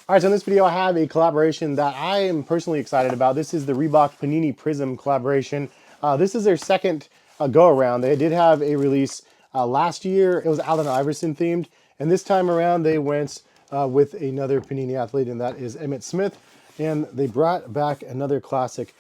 All right, so in this video I have a collaboration that I am personally excited about. This is the Reebok Panini Prism collaboration. This is their second go-around. They did have a release last year. It was Allen Iverson themed, and this time around they went with another Panini athlete, and that is Emmitt Smith. And they brought back another classic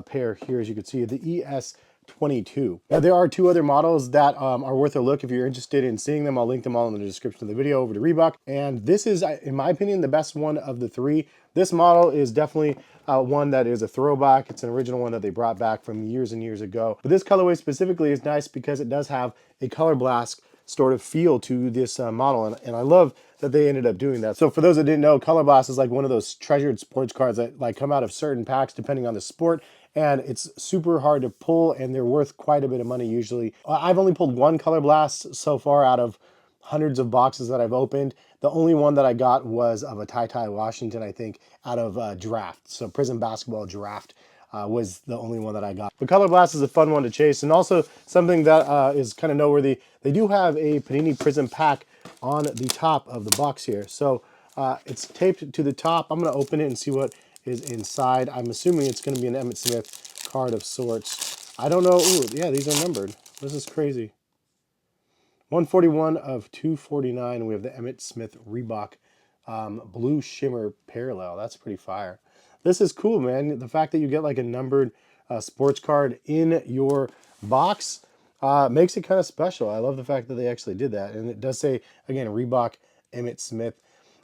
pair here, as you can see, the ES22. Now there are two other models that are worth a look if you're interested in seeing them. I'll link them all in the description of the video over to Reebok. And this is, in my opinion, the best one of the three. This model is definitely one that is a throwback. It's an original one that they brought back from years and years ago. But this colorway specifically is nice because it does have a color blast sort of feel to this model, and I love that they ended up doing that. So for those that didn't know, Color Blast is like one of those treasured sports cards that like come out of certain packs depending on the sport, and it's super hard to pull, and they're worth quite a bit of money usually. I've only pulled one Color Blast so far out of hundreds of boxes that I've opened. The only one that I got was of a Ty Washington, I think, out of Draft. So Prism Basketball Draft was the only one that I got. But Color Blast is a fun one to chase, and also something that is kind of noteworthy. They do have a Panini Prism pack on the top of the box here. So it's taped to the top. I'm going to open it and see what is inside. I'm assuming it's going to be an Emmitt Smith card of sorts. I don't know. Ooh, yeah, these are numbered. This is crazy. 141 of 249. We have the Emmitt Smith Reebok Blue Shimmer Parallel. That's pretty fire. This is cool, man. The fact that you get like a numbered sports card in your box makes it kind of special. I love the fact that they actually did that. And it does say, again, Reebok Emmitt Smith.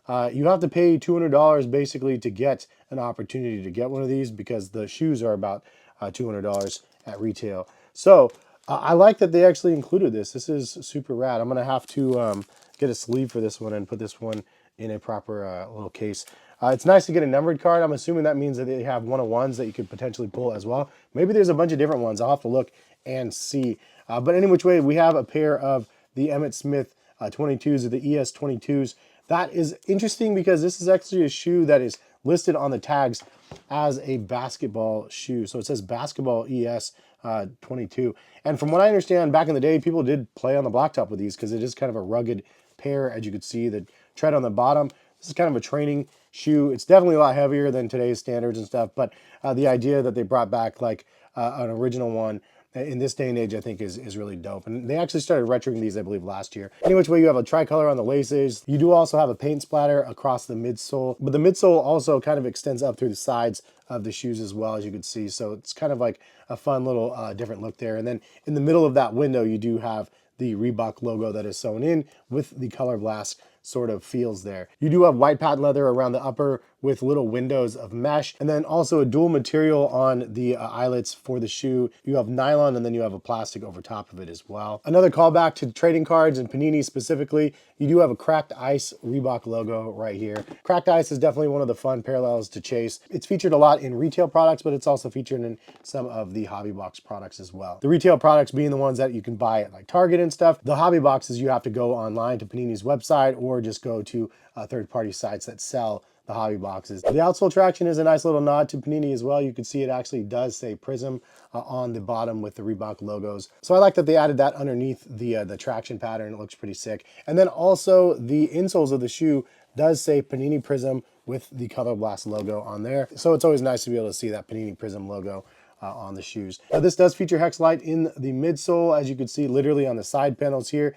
You have to pay $200 basically to get an opportunity to get one of these, because the shoes are about $200 at retail. So I like that they actually included this. This is super rad. I'm going to have to get a sleeve for this one and put this one in a proper little case. It's nice to get a numbered card. I'm assuming that means that they have one-of-ones that you could potentially pull as well. Maybe there's a bunch of different ones. I'll have to look and see. But any which way, we have a pair of the Emmitt Smith 22s, or the ES22s. That is interesting because this is actually a shoe that is listed on the tags as a basketball shoe. So it says basketball ES22. And from what I understand, back in the day, people did play on the blacktop with these because it is kind of a rugged pair, as you can see, the tread on the bottom. This is kind of a training shoe. It's definitely a lot heavier than today's standards and stuff, but the idea that they brought back like an original one in this day and age, I think is really dope. And they actually started retroing these, I believe, last year. Any which way, you have a tricolor on the laces. You do also have a paint splatter across the midsole, but the midsole also kind of extends up through the sides of the shoes as well, as you can see. So it's kind of like a fun little different look there. And then in the middle of that window, you do have the Reebok logo that is sewn in with the Color Blast sort of feels there. You do have white patent leather around the upper with little windows of mesh, and then also a dual material on the eyelets for the shoe. You have nylon, and then you have a plastic over top of it as well. Another callback to trading cards and Panini specifically, you do have a Cracked Ice Reebok logo right here. Cracked Ice is definitely one of the fun parallels to chase. It's featured a lot in retail products, but it's also featured in some of the hobby box products as well. The retail products being the ones that you can buy at like Target and stuff. The hobby boxes, you have to go online to Panini's website or just go to third-party sites that sell the hobby boxes. The outsole traction is a nice little nod to Panini as well. You can see it actually does say Prism on the bottom with the Reebok logos. So I like that they added that underneath the traction pattern. It looks pretty sick. And then also the insoles of the shoe does say Panini Prism with the Color Blast logo on there. So it's always nice to be able to see that Panini Prism logo on the shoes. Now this does feature hex light in the midsole, as you can see literally on the side panels here.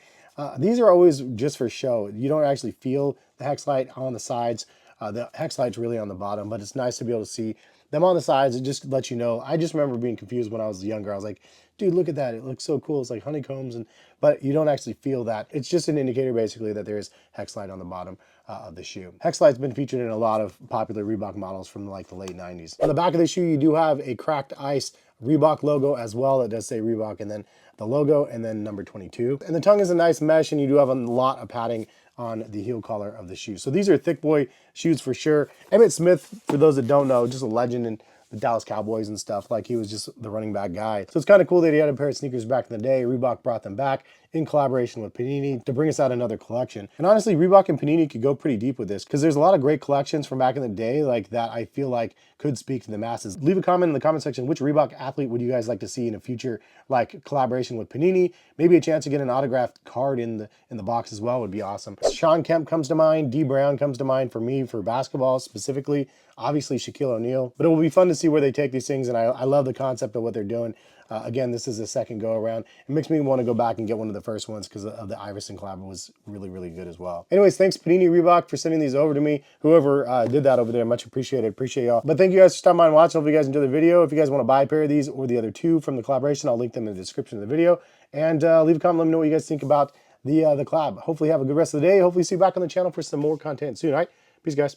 These are always just for show. You don't actually feel the hex light on the sides. The hex light's really on the bottom, but it's nice to be able to see them on the sides. It just lets you know. I just remember being confused when I was younger. I was like, dude, look at that. It looks so cool. It's like honeycombs, but you don't actually feel that. It's just an indicator basically that there is hex light on the bottom of the shoe. Hex light's been featured in a lot of popular Reebok models from like the late 90s. On the back of the shoe, you do have a Cracked Ice Reebok logo as well. It does say Reebok and then the logo and then number 22. And the tongue is a nice mesh, and you do have a lot of padding on the heel collar of the shoe. So these are thick boy shoes for sure. Emmitt Smith, for those that don't know, just a legend in the Dallas Cowboys and stuff. Like, he was just the running back guy. So it's kind of cool that he had a pair of sneakers back in the day. Reebok brought them back in collaboration with Panini to bring us out another collection. And honestly, Reebok and Panini could go pretty deep with this because there's a lot of great collections from back in the day like that I feel like could speak to the masses. Leave a comment in the comment section, which Reebok athlete would you guys like to see in a future like collaboration with Panini? Maybe a chance to get an autographed card in the box as well would be awesome. Sean Kemp comes to mind, D Brown comes to mind for me for basketball specifically, obviously Shaquille O'Neal. But it will be fun to see where they take these things, and I love the concept of what they're doing. Again, this is the second go around. It makes me want to go back and get one of the first ones because of the Iverson collab was really, really good as well. Anyways, thanks Panini Reebok for sending these over to me. Whoever did that over there, much appreciated. Appreciate y'all. But thank you guys for stopping by and watching. Hope you guys enjoyed the video. If you guys want to buy a pair of these or the other two from the collaboration, I'll link them in the description of the video. And leave a comment, let me know what you guys think about the collab. Hopefully have a good rest of the day. Hopefully see you back on the channel for some more content soon. All right, peace guys.